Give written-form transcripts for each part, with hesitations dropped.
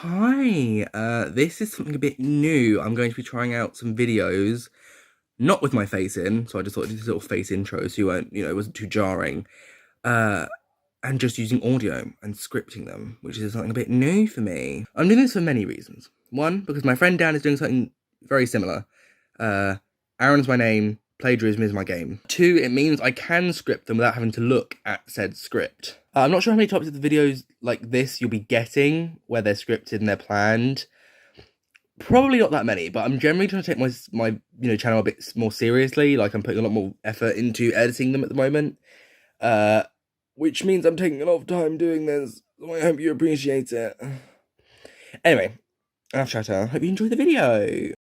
Hi, this is something a bit new. I'm going to be trying out some videos, not with my face in, so I just thought I'd do this little face intro so you weren't, it wasn't too jarring. Uh, and just using audio and scripting them, which is something a bit new for me. I'm doing this for many reasons. One, because my friend Dan is doing something very similar. Uh, Aaron's my name, plagiarism is my game. Two, it means I can script them without having to look at said script. I'm not sure how many topics of the videos like this you'll be getting, where they're scripted and they're planned. Probably not that many, but I'm generally trying to take my channel a bit more seriously. Like, I'm putting a lot more effort into editing them at the moment. Which means I'm taking a lot of time doing this, so I hope you appreciate it. Anyway, enough chatter. Hope you enjoy the video.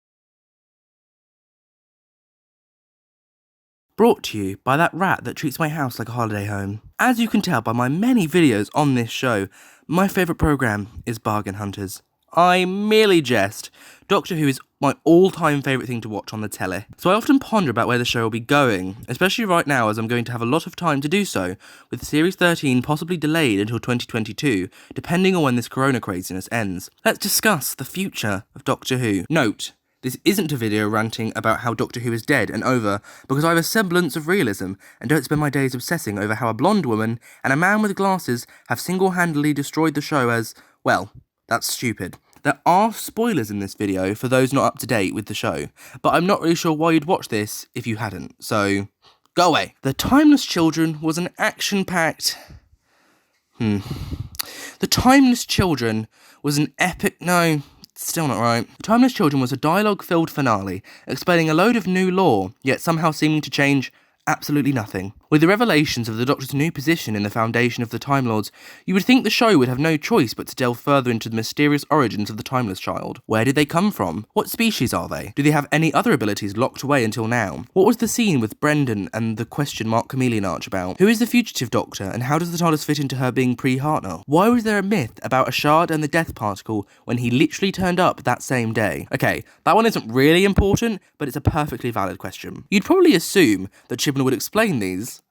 Brought to you by that rat that treats my house like a holiday home. As you can tell by my many videos on this show, my favourite programme is Bargain Hunters. I merely jest. Doctor Who is my all-time favourite thing to watch on the telly. So I often ponder about where the show will be going, especially right now as I'm going to have a lot of time to do so, with Series 13 possibly delayed until 2022, depending on when this corona craziness ends. Let's discuss the future of Doctor Who. Note, this isn't a video ranting about how Doctor Who is dead and over, because I have a semblance of realism and don't spend my days obsessing over how a blonde woman and a man with glasses have single-handedly destroyed the show as, well, that's stupid. There are spoilers in this video for those not up to date with the show, but I'm not really sure why you'd watch this if you hadn't, so go away. The Timeless Children was an action-packed... The Timeless Children was an epic... No... Still not right. Timeless Children was a dialogue-filled finale, explaining a load of new lore, yet somehow seeming to change absolutely nothing. With the revelations of the Doctor's new position in the foundation of the Time Lords, you would think the show would have no choice but to delve further into the mysterious origins of the Timeless Child. Where did they come from? What species are they? Do they have any other abilities locked away until now? What was the scene with Brendan and the question mark chameleon arch about? Who is the fugitive Doctor, and how does the TARDIS fit into her being pre-Hartnell? Why was there a myth about a shard and the death particle when he literally turned up that same day? Okay, that one isn't really important, but it's a perfectly valid question. You'd probably assume that Chibnall would explain these,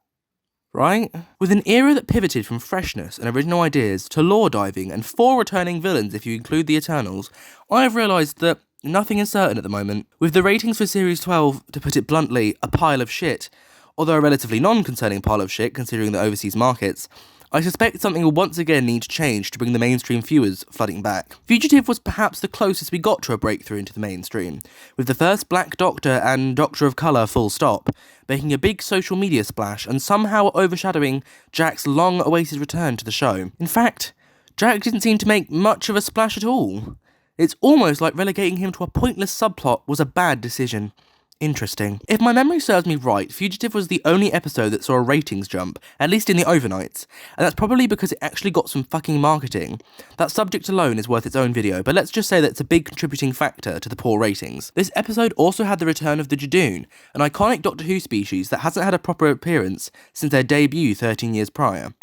right? With an era that pivoted from freshness and original ideas to lore diving and 4 returning villains if you include the Eternals, I have realised that nothing is certain at the moment. With the ratings for Series 12, to put it bluntly, a pile of shit, although a relatively non-concerning pile of shit considering the overseas markets, I suspect something will once again need to change to bring the mainstream viewers flooding back. Fugitive was perhaps the closest we got to a breakthrough into the mainstream, with the first Black Doctor and Doctor of Colour full stop, making a big social media splash and somehow overshadowing Jack's long-awaited return to the show. In fact, Jack didn't seem to make much of a splash at all. It's almost like relegating him to a pointless subplot was a bad decision. Interesting. If my memory serves me right, Fugitive was the only episode that saw a ratings jump, at least in the overnights, and that's probably because it actually got some fucking marketing. That subject alone is worth its own video, but let's just say that's a big contributing factor to the poor ratings. This episode also had the return of the Jadoon, an iconic Doctor Who species that hasn't had a proper appearance since their debut 13 years prior.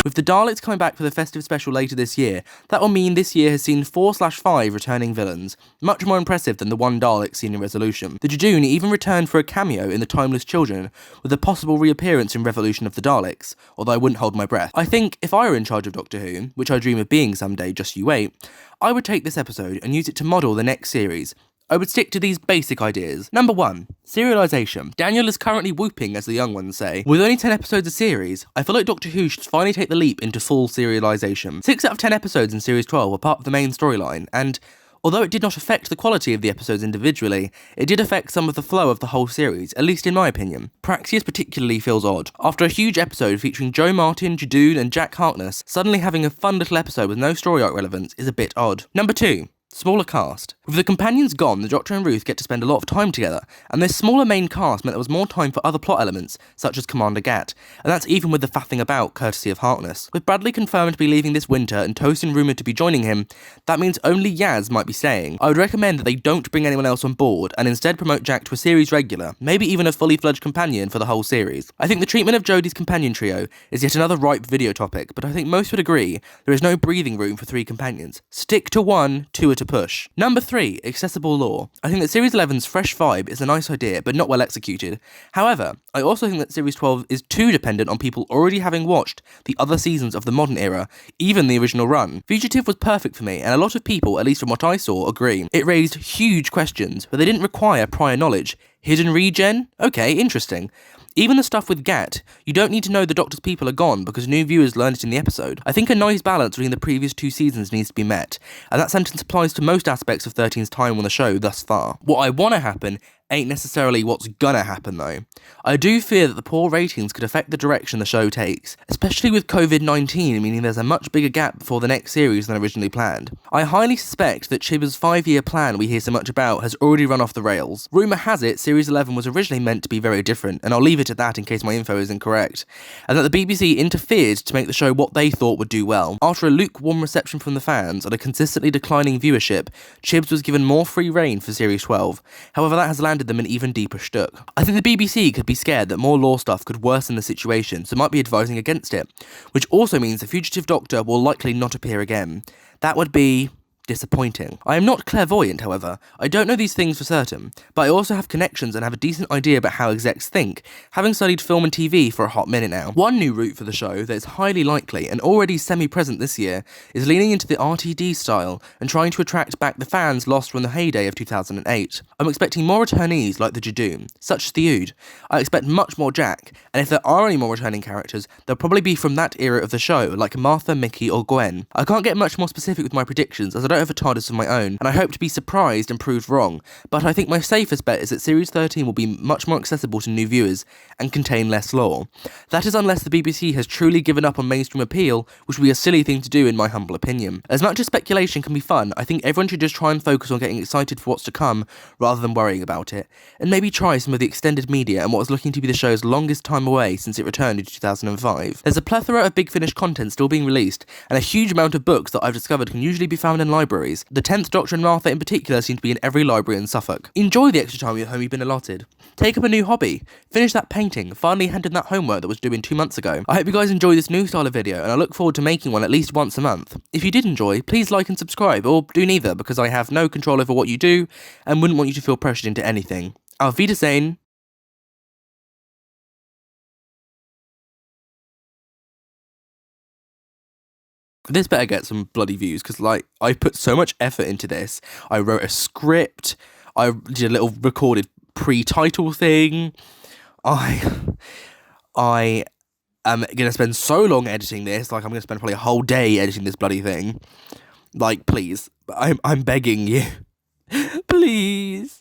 With the Daleks coming back for the festive special later this year, that will mean this year has seen 4/5 returning villains, much more impressive than the one Dalek seen in Resolution. The Jadoon even returned for a cameo in The Timeless Children, with a possible reappearance in Revolution of the Daleks, although I wouldn't hold my breath. I think if I were in charge of Doctor Who, which I dream of being someday, just you wait, I would take this episode and use it to model the next series. I would stick to these basic ideas. Number 1. Serialisation. Daniel is currently whooping, as the young ones say. With only 10 episodes a series, I feel like Doctor Who should finally take the leap into full serialisation. 6 out of 10 episodes in Series 12 were part of the main storyline, and although it did not affect the quality of the episodes individually, it did affect some of the flow of the whole series, at least in my opinion. Praxius particularly feels odd. After a huge episode featuring Jo Martin, Jadoon and Jack Harkness, suddenly having a fun little episode with no story arc relevance is a bit odd. Number 2. Smaller cast. With the companions gone, the Doctor and Ruth get to spend a lot of time together, and this smaller main cast meant there was more time for other plot elements, such as Commander Gat, and that's even with the faffing about courtesy of Harkness. With Bradley confirmed to be leaving this winter and Tosin rumoured to be joining him, that means only Yaz might be staying. I would recommend that they don't bring anyone else on board, and instead promote Jack to a series regular, maybe even a fully fledged companion for the whole series. I think the treatment of Jodie's companion trio is yet another ripe video topic, but I think most would agree there is no breathing room for 3 companions. Stick to 1 to a to push. Number 3, accessible lore. I think that Series 11's fresh vibe is a nice idea, but not well executed. However, I also think that Series 12 is too dependent on people already having watched the other seasons of the modern era, even the original run. Fugitive was perfect for me, and a lot of people, at least from what I saw, agree. It raised huge questions, but they didn't require prior knowledge. Hidden regen? Okay, interesting. Even the stuff with Gat, you don't need to know the Doctor's people are gone because new viewers learned it in the episode. I think a nice balance between the previous 2 seasons needs to be met, and that sentence applies to most aspects of 13's time on the show thus far. What I want to happen ain't necessarily what's gonna happen though. I do fear that the poor ratings could affect the direction the show takes, especially with COVID-19 meaning there's a much bigger gap before the next series than originally planned. I highly suspect that Chib's 5-year plan we hear so much about has already run off the rails. Rumour has it Series 11 was originally meant to be very different, and I'll leave it at that in case my info is incorrect, and that the BBC interfered to make the show what they thought would do well. After a lukewarm reception from the fans and a consistently declining viewership, Chibs was given more free rein for Series 12. However, that has landed them an even deeper shtuck. I think the BBC could be scared that more lore stuff could worsen the situation, so might be advising against it, which also means the fugitive Doctor will likely not appear again. That would be disappointing. I am not clairvoyant, however. I don't know these things for certain, but I also have connections and have a decent idea about how execs think, having studied film and TV for a hot minute now. One new route for the show that is highly likely and already semi-present this year is leaning into the RTD style and trying to attract back the fans lost from the heyday of 2008. I'm expecting more returnees like the Jadoom, such as the Ood. I expect much more Jack, and if there are any more returning characters, they'll probably be from that era of the show, like Martha, Mickey or Gwen. I can't get much more specific with my predictions as I don't have a TARDIS of my own, and I hope to be surprised and proved wrong, but I think my safest bet is that Series 13 will be much more accessible to new viewers and contain less lore. That is unless the BBC has truly given up on mainstream appeal, which would be a silly thing to do in my humble opinion. As much as speculation can be fun, I think everyone should just try and focus on getting excited for what's to come, rather than worrying about it, and maybe try some of the extended media and what is looking to be the show's longest time away since it returned in 2005. There's a plethora of Big Finish content still being released, and a huge amount of books that I've discovered can usually be found in libraries. The 10th Doctor and Martha in particular seem to be in every library in Suffolk. Enjoy the extra time at home you've been allotted. Take up a new hobby. Finish that painting. Finally hand in that homework that was due in 2 months ago. I hope you guys enjoy this new style of video, and I look forward to making one at least once a month. If you did enjoy, please like and subscribe, or do neither, because I have no control over what you do, and wouldn't want you to feel pressured into anything. Auf Wiedersehen. This better get some bloody views, because, like, I put so much effort into this. I wrote a script, I did a little recorded pre-title thing. I am going to spend so long editing this, like, I'm going to spend probably a whole day editing this bloody thing. Like, please, I'm begging you. Please.